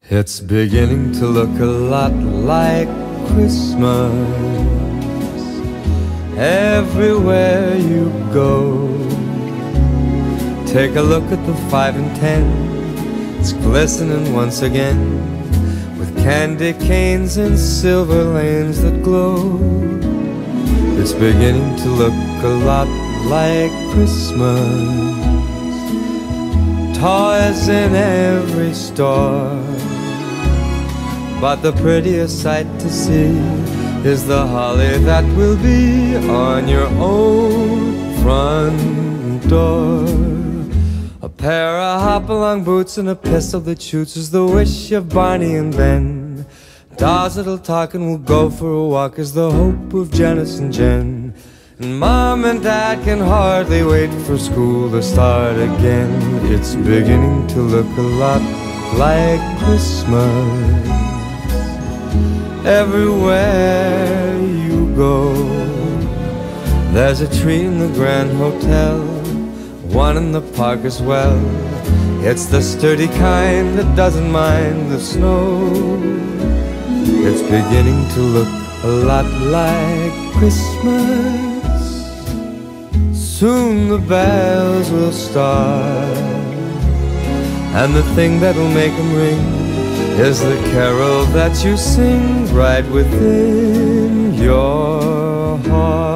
It's beginning to look a lot like Christmas everywhere you go. Take a look at the 5 and 10. It's glistening once again with candy canes and silver lanes that glow. It's beginning to look a lot like Christmas. Toys in every store, but the prettiest sight to see is the holly that will be on your own front door. A pair of hop-along boots and a pistol that shoots is the wish of Barney and Ben. Dolls that'll talk and will go for a walk is the hope of Janice and Jen. And Mom and Dad can hardly wait for school to start again. It's beginning to look a lot like Christmas everywhere you go. There's a tree in the Grand Hotel, one in the park as well. It's the sturdy kind that doesn't mind the snow. It's beginning to look a lot like Christmas. Soon the bells will start, and the thing that'll make them ring is the carol that you sing right within your heart.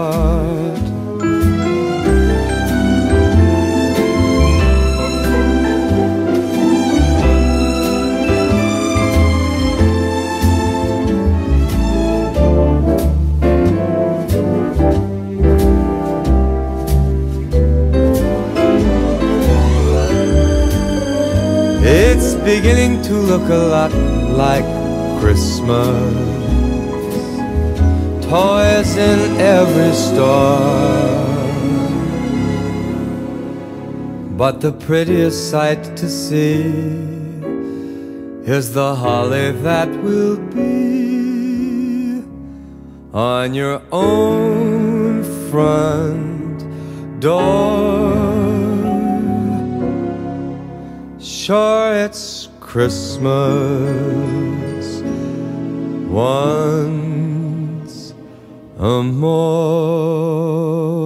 It's beginning to look a lot like Christmas. Toys in every store, but the prettiest sight to see is the holly that will be on your own front door. Sure, it's Christmas once more.